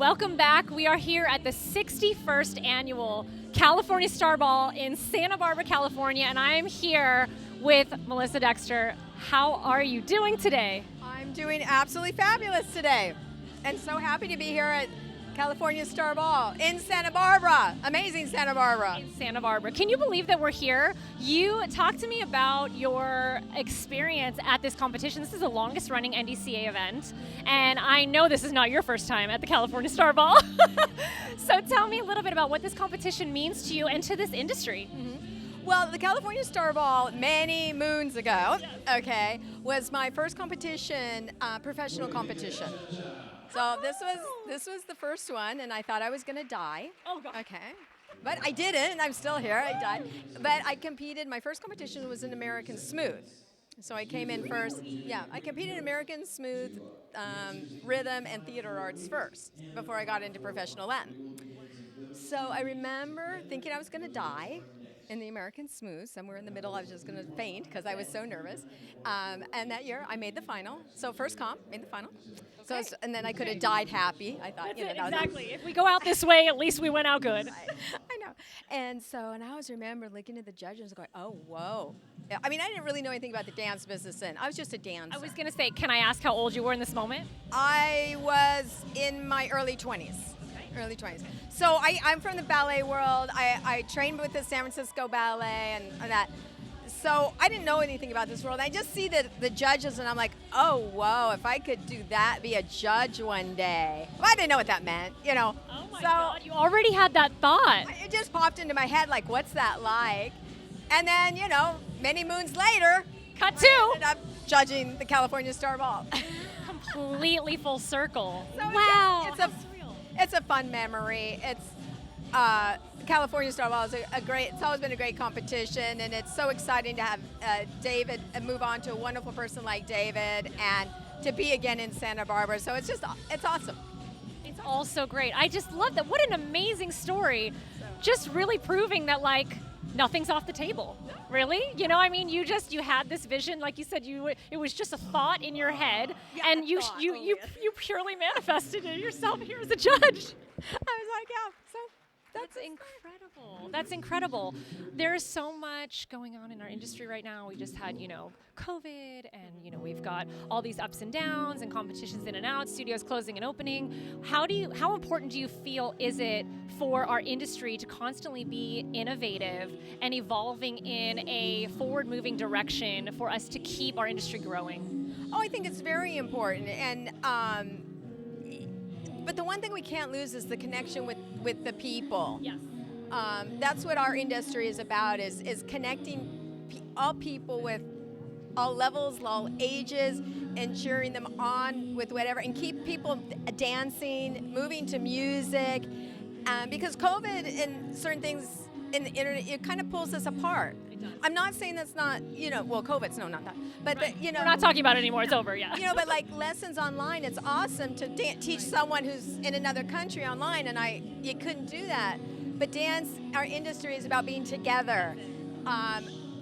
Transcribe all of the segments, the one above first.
Welcome back. We are here at the 61st annual California Star Ball in Santa Barbara, California, and I am here with Melissa Dexter. How are you doing today? I'm doing absolutely fabulous today, and so happy to be here at California Star Ball in Santa Barbara. Amazing Santa Barbara. In Santa Barbara. Can you believe that we're here? You talked to me about your experience at this competition. This is the longest running NDCA event, and I know this is not your first time at the California Star Ball. So tell me a little bit about what this competition means to you and to this industry. Well, the California Star Ball many moons ago, okay, was my first competition, professional competition. So this was the first one, and I thought I was gonna die. Oh, God. Okay, but I didn't. I'm still here. I died, but I competed. My first competition was in American Smooth, so I came in first. Yeah, I competed in American Smooth, rhythm, and theater arts first before I got into professional Latin. So I remember thinking I was gonna die in the American Smooth. Somewhere in the middle, I was just gonna faint because I was so nervous. And that year, I made the final. So first comp, made the final. So and then I could have died happy. I thought, That's that was exactly. If we go out this way, at least we went out good. I know. And I always remember looking at the judges and going, oh, whoa. I mean, I didn't really know anything about the dance business then. I was just a dancer. I was going to say, can I ask how old you were in this moment? I was in my early 20s. Early 20s. So I'm from the ballet world. I trained with the San Francisco Ballet and that. So I didn't know anything about this world. I just see the judges and I'm like, oh, whoa, if I could do that, be a judge one day. Well, I didn't know what that meant, you know. Oh my God, you already had that thought. It just popped into my head, like, what's that like? And then, you know, many moons later, Cut to. I ended up judging the California Star Ball. Completely full circle. So Wow. It's a fun memory. It's California Star Ball is it's always been a great competition, and it's so exciting to have David move on to a wonderful person like David and to be again in Santa Barbara. So it's awesome. It's all so great. I just love that. What an amazing story. Just really proving that, like, nothing's off the table. Really? You know, I mean, you had this vision, like you said, it was just a thought in your head, and you purely manifested it yourself here as a judge. I was like, yeah, so that's incredible. That's incredible. There's so much going on in our industry right now. We just had, COVID, and, we've got all these ups and downs and competitions in and out, studios closing and opening. How important do you feel is it for our industry to constantly be innovative and evolving in a forward-moving direction for us to keep our industry growing? Oh, I think it's very important, and but the one thing we can't lose is the connection with the people. Yes. That's what our industry is about, is connecting all people with all levels, all ages, and cheering them on with whatever, and keep people dancing, moving to music, because COVID and certain things in the internet, it kind of pulls us apart. I'm not saying that's not, COVID's no, not that. But, right. We're not talking about it anymore. It's over, yeah. But like lessons online, it's awesome to teach someone who's in another country online, and you couldn't do that. But dance, our industry is about being together.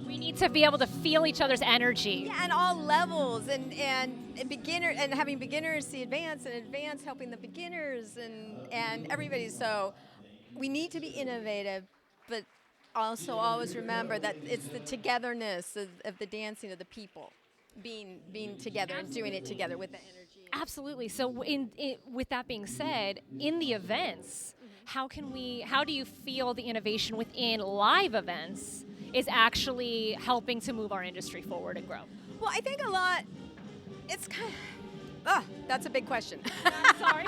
We need to be able to feel each other's energy. Yeah, and all levels, and beginner, and having beginners see advance, and advance helping the beginners, and everybody. So we need to be innovative, but also always remember that it's the togetherness of the dancing of the people, being together and doing it together with the energy. Absolutely. So with that being said, in the events, how do you feel the innovation within live events is actually helping to move our industry forward and grow? Well, I think a lot, it's kind of, that's a big question. I'm sorry.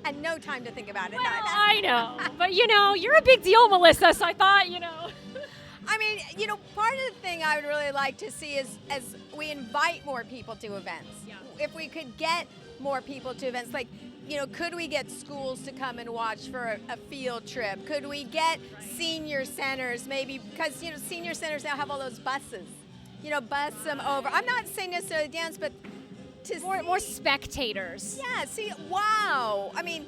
And no time to think about it. Well, I know, but you're a big deal, Melissa, so I thought, I mean, part of the thing I would really like to see is as we invite more people to events. Yeah. If we could get more people to events, like, could we get schools to come and watch for a field trip? Could we get senior centers maybe, because, senior centers now have all those buses, bus them over. I'm not saying necessarily dance, but to more spectators. Yeah, see, wow. I mean,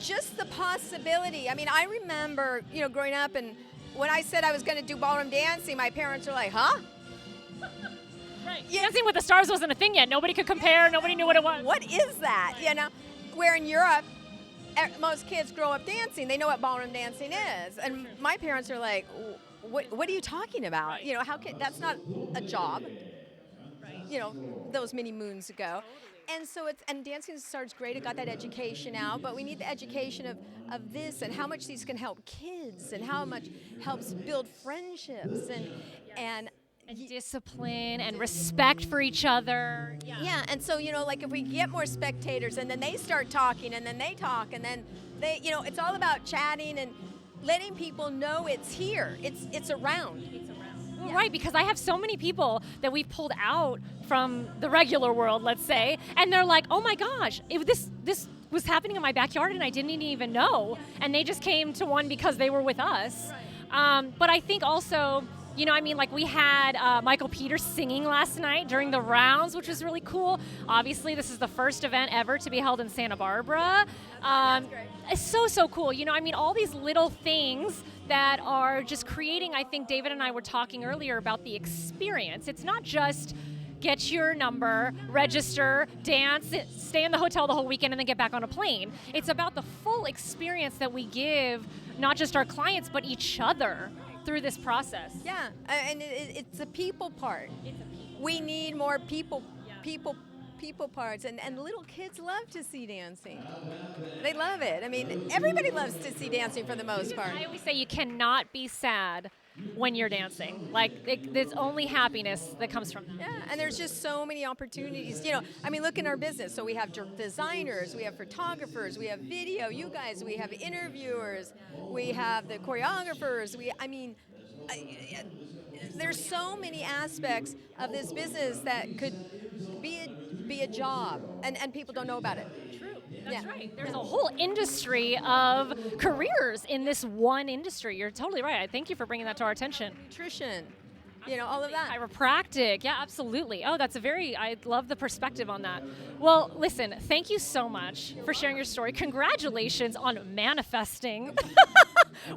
just the possibility. I mean, I remember, growing up, and when I said I was going to do ballroom dancing, my parents were like, huh? Right. Dancing with the Stars wasn't a thing yet. Nobody could compare. Nobody knew what it was. What is that? Right. Where in Europe, most kids grow up dancing. They know what ballroom dancing is. And my parents are like, what are you talking about? Right. You know, how can, that's not a job, Right. you know, those many moons ago. And so and dancing starts great. It got that education out, but we need the education of this and how much these can help kids and how much helps build friendships and And discipline and respect for each other. yeah, and so, you know, like if we get more spectators and then they start talking and then they talk and then they, you know, it's all about chatting and letting people know it's here. It's around. Well, Yeah. right, because I have so many people that we've pulled out from the regular world, let's say, and they're like, "Oh my gosh, this was happening in my backyard and I didn't even know," and they just came to one because they were with us. But I think also, you know, I mean, like we had Michael Peters singing last night during the rounds, which was really cool. Obviously, this is the first event ever to be held in Santa Barbara. great. It's so cool. You know, I mean, all these little things that are just creating, I think David and I were talking earlier about the experience. It's not just get your number, register, dance, stay in the hotel the whole weekend, and then get back on a plane. It's about the full experience that we give, not just our clients, but each other through this process. Yeah, and it's the people part. We need more people parts, and little kids love to see dancing. They love it. I mean, everybody loves to see dancing for the most part. I always say you cannot be sad when you're dancing. Like, there's only happiness that comes from that. Yeah, and there's just so many opportunities. You know, I mean, look in our business. So we have designers, we have photographers, we have video, you guys, we have interviewers, we have the choreographers. There's so many aspects of this business that could be a job, and people don't know about it. That's Yeah. right. There's a whole industry of careers in this one industry. You're totally right. I thank you for bringing that to our attention. Nutrition, you know, all of that. Chiropractic, yeah, absolutely. Oh, I love the perspective on that. Well, listen, thank you so much for sharing your story. Congratulations on manifesting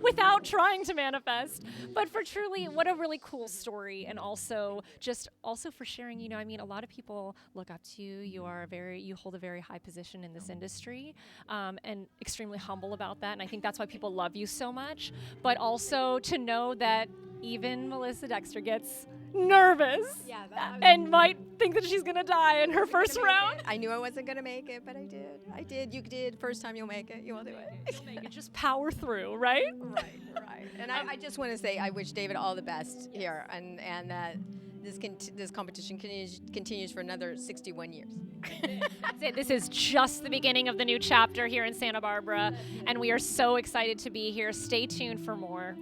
without trying to manifest. But for truly, what a really cool story. And also for sharing, you know, I mean, a lot of people look up to you. You hold a very high position in this industry, and extremely humble about that. And I think that's why people love you so much. But also to know that even Melissa Dexter gets nervous and might think that she's going to die in her first round. I knew I wasn't going to make it, but I did. I did. You did. First time you'll make it. You will do it. Make it, just power through, right? Right. And I just want to say I wish David all the best here, and that this competition continues for another 61 years. That's it. This is just the beginning of the new chapter here in Santa Barbara, and we are so excited to be here. Stay tuned for more.